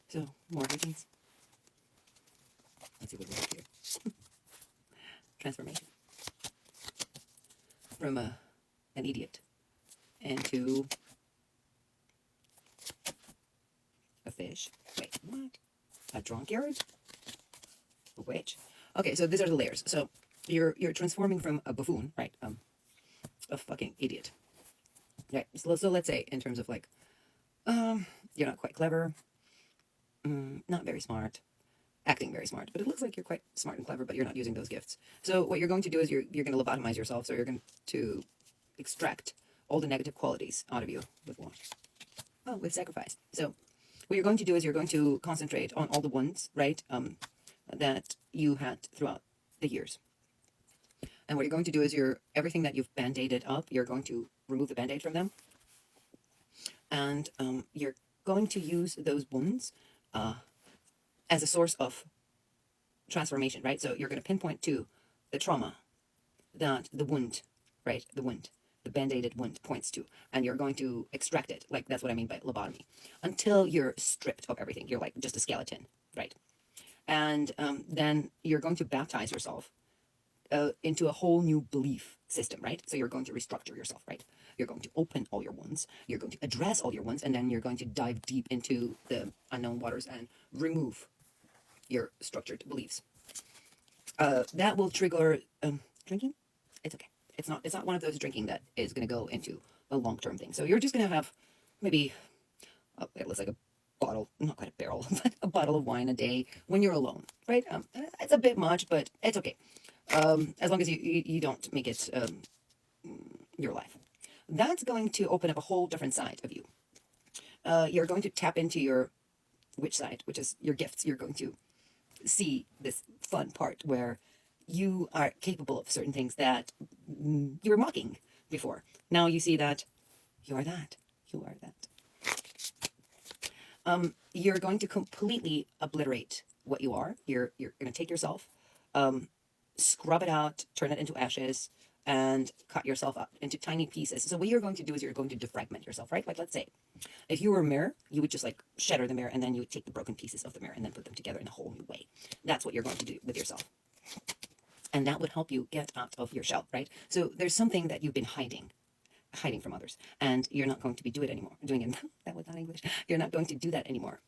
So, more reasons. Let's see what we have here. Transformation. From an idiot into a fish. Wait, what? A drunkard? A witch? Okay, so these are the layers. So you're transforming from a buffoon, right? A fucking idiot. Right. So let's say in terms of like, you're not quite clever, not very smart, acting very smart, but it looks like you're quite smart and clever, but you're not using those gifts. So what you're going to do is you're going to lobotomize yourself. So you're going to extract all the negative qualities out of you with what? Oh, with sacrifice. So what you're going to do is you're going to concentrate on all the wounds, right? That you had throughout the years. And what you're going to do is everything that you've band-aided up, you're going to remove the band-aid from them. And you're going to use those wounds as a source of transformation, right? So you're going to pinpoint to the trauma that the wound, right? The band-aided wound points to, and you're going to extract it. Like, that's what I mean by lobotomy. Until you're stripped of everything. You're like just a skeleton, right? And then you're going to baptize yourself into a whole new belief system, right? So you're going to restructure yourself, right? You're going to open all your wounds. You're going to address all your wounds, and then you're going to dive deep into the unknown waters and remove your structured beliefs. That will trigger drinking. It's okay. It's not one of those drinking that is going to go into a long-term thing. So you're just going to have maybe it looks like a bottle, not quite a barrel, but a bottle of wine a day when you're alone, right? It's a bit much, but it's okay. As long as you don't make it your life. That's going to open up a whole different side of you. You're going to tap into your witch side, which is your gifts. You're going to see this fun part where you are capable of certain things that you were mocking before. Now you see that you are that. You are that. You're going to completely obliterate what you are. You're going to take yourself, scrub it out, turn it into ashes, and cut yourself up into tiny pieces. So what you're going to do is you're going to defragment yourself, right? Like, let's say, if you were a mirror, you would just like shatter the mirror, and then you would take the broken pieces of the mirror and then put them together in a whole new way. That's what you're going to do with yourself. And that would help you get out of your shell, right? So there's something that you've been hiding from others, and you're not going to be doing it. That was not English. You're not going to do that anymore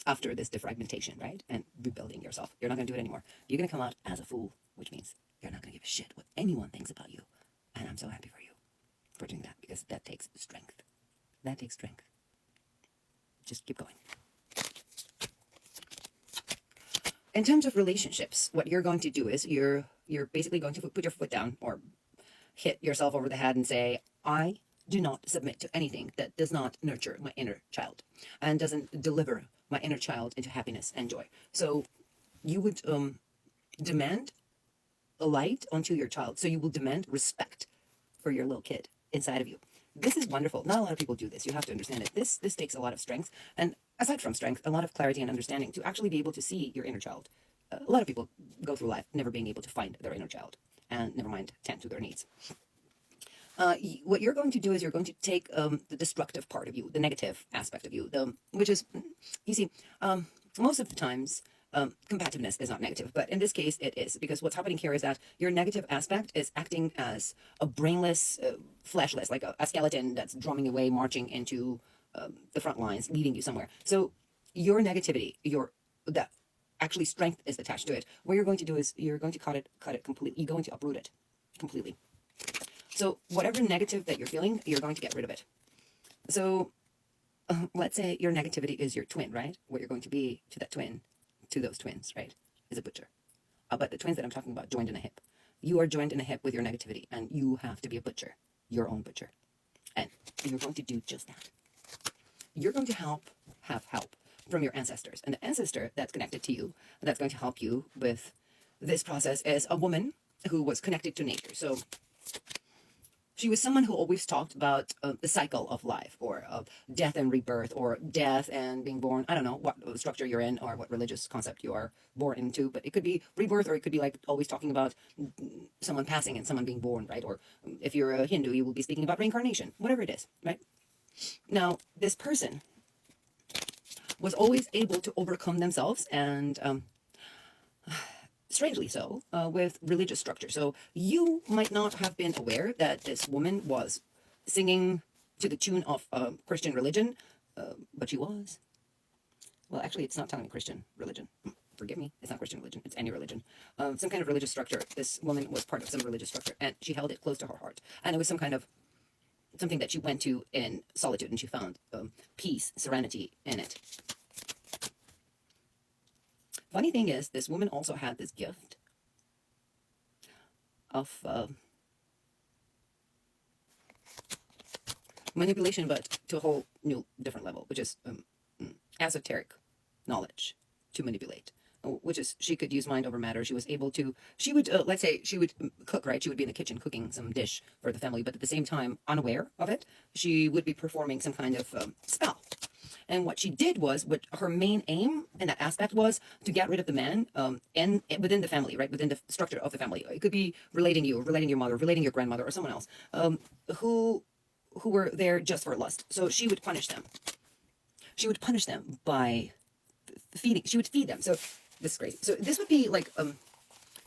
after this defragmentation, right? And rebuilding yourself. You're not going to do it anymore. You're going to come out as a fool, which means you're not going to give a shit what anyone thinks about you. And I'm so happy for you for doing that, because that takes strength. That takes strength. Just keep going. In terms of relationships, what you're going to do is you're basically going to put your foot down or hit yourself over the head and say, I do not submit to anything that does not nurture my inner child and doesn't deliver my inner child into happiness and joy. So you would demand a light onto your child. So you will demand respect for your little kid inside of you. This is wonderful. Not a lot of people do this. You have to understand it. This takes a lot of strength. And aside from strength, a lot of clarity and understanding to actually be able to see your inner child. A lot of people go through life never being able to find their inner child, and never mind tend to their needs. What you're going to do is you're going to take the destructive part of you, the negative aspect of you, which is, you see, most of the times, combativeness is not negative, but in this case it is, because what's happening here is that your negative aspect is acting as a brainless, fleshless, like a skeleton that's drumming away, marching into the front lines, leading you somewhere. So your negativity, that actually strength is attached to it. What you're going to do is you're going to cut it completely. You're going to uproot it completely. So whatever negative that you're feeling, you're going to get rid of it. So let's say your negativity is your twin, right? What you're going to be to that twin, to those twins, right, is a butcher. But the twins that I'm talking about joined in a hip. You are joined in a hip with your negativity, and you have to be a butcher, your own butcher. And you're going to do just that. You're going to have help from your ancestors. And the ancestor that's connected to you, that's going to help you with this process, is a woman who was connected to nature. So she was someone who always talked about the cycle of life, or of death and rebirth, or death and being born. I don't know what structure you're in or what religious concept you are born into, but it could be rebirth, or it could be like always talking about someone passing and someone being born, right? Or if you're a Hindu, you will be speaking about reincarnation, whatever it is, right? Now, this person was always able to overcome themselves, and strangely so, with religious structure. So you might not have been aware that this woman was singing to the tune of Christian religion, but she was. Well, actually, it's not telling me Christian religion. Forgive me, it's not Christian religion, it's any religion. Some kind of religious structure. This woman was part of some religious structure, and she held it close to her heart. And it was some kind of something that she went to in solitude, and she found peace, serenity in it. Funny thing is, this woman also had this gift of manipulation, but to a whole new, different level, which is esoteric knowledge to manipulate. Which is, she could use mind over matter. She was able to, she would, let's say, she would cook, right? She would be in the kitchen cooking some dish for the family, but at the same time, unaware of it, she would be performing some kind of spell. And what she did was, what her main aim in that aspect was to get rid of the man and within the family, right? Within the structure of the family. It could be relating you, relating your mother, relating your grandmother, or someone else who were there just for lust. So she would punish them. She would punish them by feeding. She would feed them. So this is crazy. So this would be like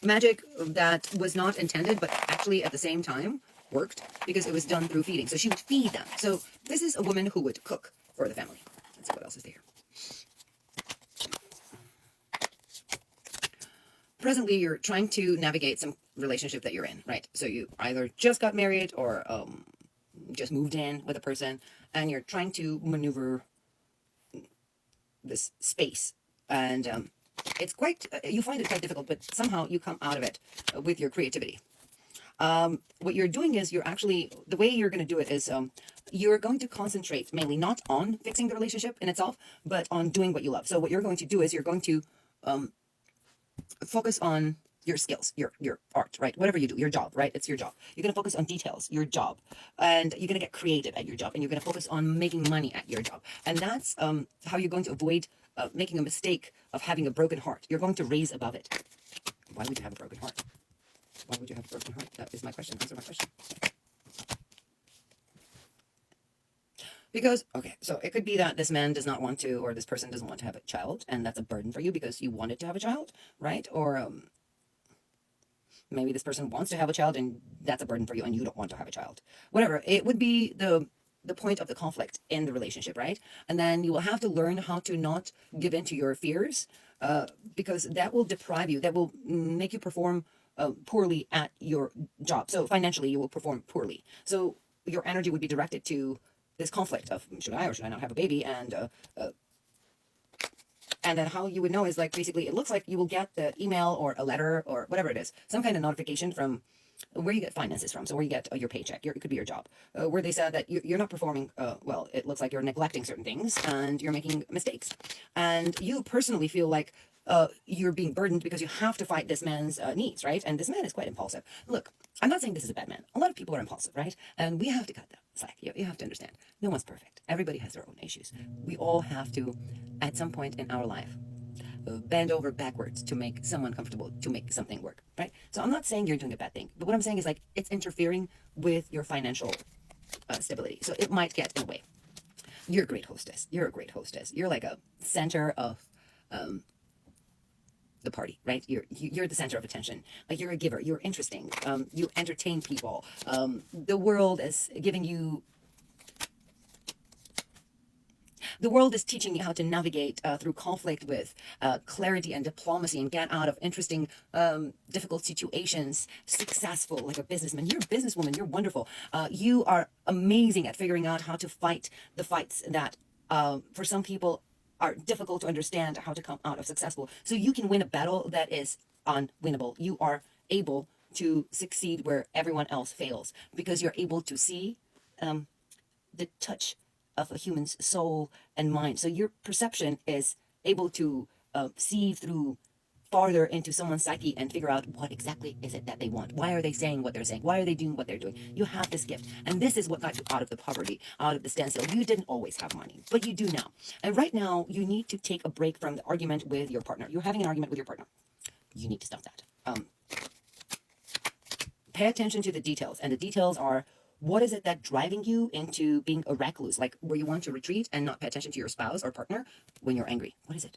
magic that was not intended, but actually at the same time worked because it was done through feeding. So she would feed them. So this is a woman who would cook for the family. Let's see what else is there. Presently, you're trying to navigate some relationship that you're in, right? So you either just got married or just moved in with a person, and you're trying to maneuver this space, and it's quite, you find it quite difficult, but somehow you come out of it with your creativity. What you're doing is you're actually, the way you're going to do it is you're going to concentrate mainly not on fixing the relationship in itself, but on doing what you love. So what you're going to do is you're going to focus on your skills, your art, right? Whatever you do, your job, right? It's your job. You're going to focus on details, your job, and you're going to get creative at your job, and you're going to focus on making money at your job. And that's how you're going to avoid making a mistake of having a broken heart. You're going to raise above it. Why would you have a broken heart? Why would you have a broken heart? That is my question. Answer my question. Because, okay, so it could be that this man does not want to, or this person doesn't want to have a child, and that's a burden for you because you wanted to have a child, right? Or maybe this person wants to have a child, and that's a burden for you, and you don't want to have a child. Whatever, it would be the point of the conflict in the relationship, right? And then you will have to learn how to not give in to your fears, because that will deprive you, that will make you perform poorly at your job. So financially, you will perform poorly. So your energy would be directed to this conflict of should I or should I not have a baby, and then how you would know is like basically it looks like you will get the email or a letter or whatever it is, some kind of notification from where you get finances from, so where you get your paycheck, it could be your job, where they said that you're not performing well. It looks like you're neglecting certain things and you're making mistakes, and you personally feel like you're being burdened because you have to fight this man's needs, right? And this man is quite impulsive. Look, I'm not saying this is a bad man. A lot of people are impulsive, right? And we have to cut that slack. You have to understand. No one's perfect. Everybody has their own issues. We all have to, at some point in our life, bend over backwards to make someone comfortable, to make something work, right? So I'm not saying you're doing a bad thing, but what I'm saying is like it's interfering with your financial stability. So it might get in the way. You're a great hostess. You're a great hostess. You're like a center of the party, right? You're the center of attention. Like you're a giver. You're interesting. You entertain people. The world is giving you. The world is teaching you how to navigate through conflict with clarity and diplomacy and get out of interesting, difficult situations. Successful, like a businessman. You're a businesswoman. You're wonderful. You are amazing at figuring out how to fight the fights that, for some people, are difficult to understand how to come out of successful. So you can win a battle that is unwinnable. You are able to succeed where everyone else fails because you're able to see the touch of a human's soul and mind. So your perception is able to see through farther into someone's psyche and figure out what exactly is it that they want. Why are they saying what they're saying? Why are they doing what they're doing? You have this gift. And this is what got you out of the poverty, out of the standstill. You didn't always have money, but you do now. And right now, you need to take a break from the argument with your partner. You're having an argument with your partner. You need to stop that. Pay attention to the details. And the details are What is it that driving you into being a recluse, like where you want to retreat and not pay attention to your spouse or partner when you're angry? What is it?